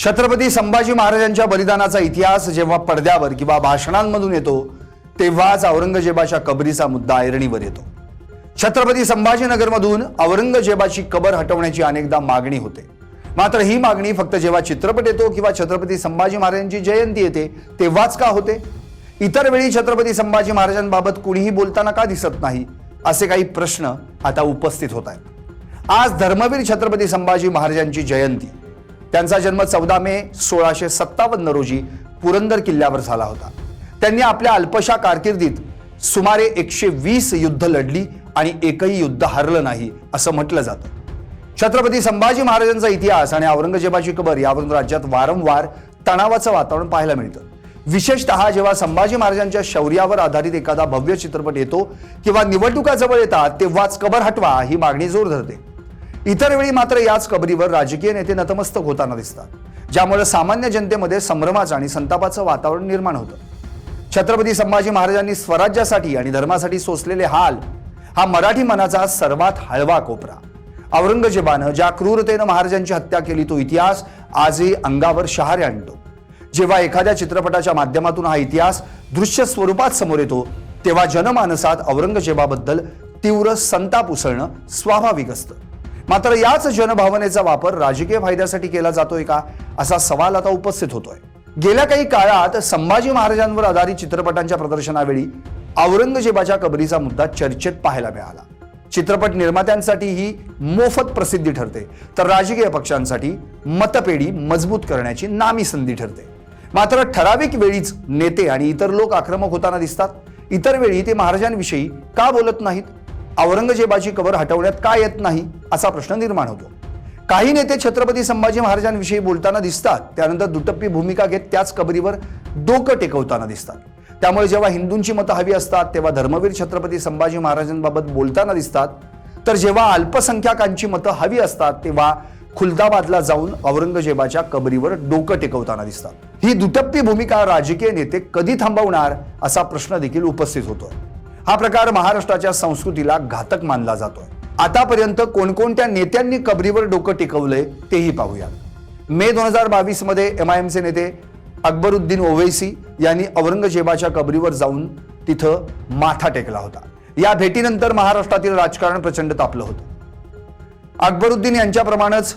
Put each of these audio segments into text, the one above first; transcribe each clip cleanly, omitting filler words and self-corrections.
छत्रपती संभाजी महाराजांच्या बलिदानाचा इतिहास जेव्हा पडद्यावर किंवा भाषणांमधून येतो तेव्हाच औरंगजेबाच्या कबरीचा मुद्दा ऐरणीवर येतो। छत्रपती संभाजीनगरमधून औरंगजेबाची कबर हटवण्याची अनेकदा मागणी होते, मात्र ही मागणी फक्त जेव्हा चित्रपट येतो किंवा छत्रपती संभाजी महाराजांची जयंती येते तेव्हाच का होते? इतर वेळी छत्रपती संभाजी महाराजांबाबत कुणीही बोलताना का दिसत नाही? असे काही प्रश्न आता उपस्थित होत आहेत। आज धर्मवीर छत्रपती संभाजी महाराजांची जयंती। त्यांचा जन्म 14 मे 1657 रोजी पुरंदर किल्ल्यावर झाला होता। त्यांनी आपल्या अल्पशा कारकिर्दीत सुमारे 120 युद्ध लढली आणि एकही युद्ध हरलं नाही असं म्हटलं जातं। छत्रपती संभाजी महाराजांचा इतिहास आणि औरंगजेबाची कबर यावरून राज्यात वारंवार तणावाचं वातावरण पाहायला मिळतं। विशेषतः जेव्हा संभाजी महाराजांच्या शौर्यावर आधारित एखादा भव्य चित्रपट येतो किंवा निवडणुका जवळ येतात तेव्हाच कबर हटवा ही मागणी जोर धरते। इतर वेळी मात्र याच कबरीवर राजकीय नेते नतमस्तक होताना दिसतात, ज्यामुळे सामान्य जनतेमध्ये संभ्रमाचं आणि संतापाचं वातावरण निर्माण होतं। छत्रपती संभाजी महाराजांनी स्वराज्यासाठी आणि धर्मासाठी सोसलेले हाल हा मराठी मनाचा सर्वात हळवा कोपरा। औरंगजेबानं ज्या क्रूरतेनं महाराजांची हत्या केली तो इतिहास आजही अंगावर शहारे आणतो। जेव्हा एखाद्या चित्रपटाच्या माध्यमातून हा इतिहास दृश्य स्वरूपात समोर येतो तेव्हा जनमानसात औरंगजेबाबद्दल तीव्र संताप उसळणं स्वाभाविक असतं। मात्र याच जनभावनेचा वापर राजकीय फायद्यासाठी केला जातोय का असा सवाल आता उपस्थित होतोय। गेल्या काही काळात संभाजी महाराजांवर आधारित चित्रपटांच्या प्रदर्शनावेळी औरंगजेबाच्या कबरीचा मुद्दा चर्चेत पाहायला मिळाला। चित्रपट निर्मात्यांसाठी ही मोफत प्रसिद्धी ठरते, तर राजकीय पक्षांसाठी मतपेढी मजबूत करण्याची नामी संधी ठरते। मात्र ठराविक वेळीच नेते आणि इतर लोक आक्रमक होताना दिसतात, इतर वेळी ते महाराजांविषयी का बोलत नाहीत? औरंगजेबाची कबर हटवण्यात का येत नाही असा प्रश्न निर्माण होतो। काही नेते छत्रपती संभाजी महाराजांविषयी बोलताना दिसतात, त्यानंतर दुटप्पी भूमिका घेत त्याच कबरीवर डोकं टेकवताना दिसतात। त्यामुळे जेव्हा हिंदूंची मतं हवी असतात तेव्हा धर्मवीर छत्रपती संभाजी महाराजांबाबत बोलताना दिसतात, तर जेव्हा अल्पसंख्याकांची मतं हवी असतात तेव्हा खुलदाबादला जाऊन औरंगजेबाच्या कबरीवर डोकं टेकवताना दिसतात। ही दुटप्पी भूमिका राजकीय नेते कधी थांबवणार असा प्रश्न देखील उपस्थित होतोय। हा प्रकार महाराष्ट्राच्या संस्कृतीला घातक मानला जातोय। आतापर्यंत कोणकोणत्या नेत्यांनी कबरीवर डोकं टेकवलंय तेही पाहूया। मे 2022 मध्ये MIMचे नेते अकबरुद्दीन ओवैसी यांनी औरंगजेबाच्या कबरीवर जाऊन तिथं माथा टेकला होता। या भेटीनंतर महाराष्ट्रातील राजकारण प्रचंड तापलं होतं। अकबरुद्दीन यांच्याप्रमाणेच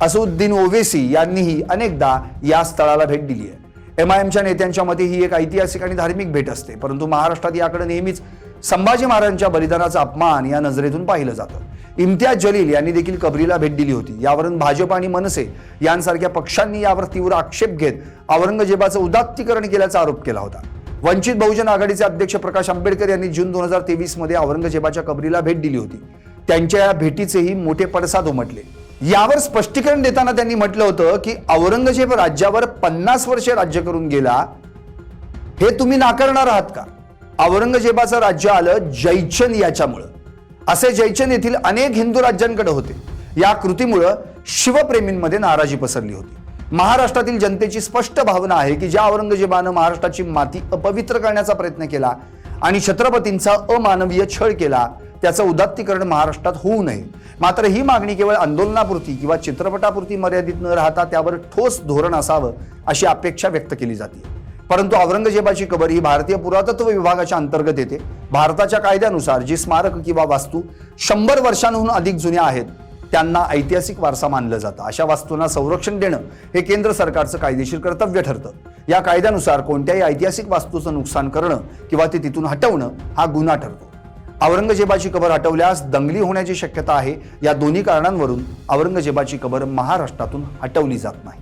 असदुद्दीन ओवैसी यांनीही अनेकदा या स्थळाला भेट दिली आहे। MIMच्या नेत्यांच्या मते ही एक ऐतिहासिक आणि धार्मिक भेट असते, परंतु महाराष्ट्रात याकडे नेहमीच संभाजी महाराजांच्या बलिदानाचा अपमान या नजरेतून पाहिलं जातं। इम्तियाज जलील यांनी देखील कबरीला भेट दिली होती। यावरून भाजप आणि मनसे यांसारख्या पक्षांनी यावर तीव्र आक्षेप घेत औरंगजेबाचं उदात्तीकरण केल्याचा आरोप केला होता। वंचित बहुजन आघाडीचे अध्यक्ष प्रकाश आंबेडकर यांनी जून 2023 मध्ये औरंगजेबाच्या कबरीला भेट दिली होती। त्यांच्या या भेटीचेही मोठे पडसाद उमटले। यावर स्पष्टीकरण देताना त्यांनी म्हटलं होतं की औरंगजेब राज्यावर 50 वर्षे राज्य करून गेला, हे तुम्ही नाकारणार आहात का? औरंगजेबाचं राज्य आलं जयचंद याच्यामुळं। असे जयचंद येथील अनेक हिंदू राज्यांकडे होते। या कृतीमुळे शिवप्रेमींमध्ये नाराजी पसरली होती। महाराष्ट्रातील जनतेची स्पष्ट भावना आहे की ज्या औरंगजेबानं महाराष्ट्राची माती अपवित्र करण्याचा प्रयत्न केला आणि छत्रपतींचा अमानवीय छळ केला त्याचं उदात्तीकरण महाराष्ट्रात होऊ नये। मात्र ही मागणी केवळ आंदोलनापुरती किंवा चित्रपटापुरती मर्यादित न राहता त्यावर ठोस धोरण असावं अशी अपेक्षा व्यक्त केली जाते। परंतु औरंगजेबाची कबर ही भारतीय पुरातत्व विभागाच्या अंतर्गत येते। भारताच्या कायद्यानुसार जी स्मारक किंवा वास्तू 100 वर्षांहून अधिक जुन्या आहेत त्यांना ऐतिहासिक वारसा मानलं जातं। अशा वास्तूंना संरक्षण देणं हे केंद्र सरकारचं कायदेशीर कर्तव्य ठरतं। या कायद्यानुसार कोणत्याही ऐतिहासिक वास्तूचं नुकसान करणं किंवा ती तिथून हटवणं हा गुन्हा ठरतो। औरंगजेबाची कबर हटवल्यास दंगली होण्याची शक्यता आहे। या दोन्ही कारणांवरून औरंगजेबाची कबर महाराष्ट्रातून हटवली जात नाही।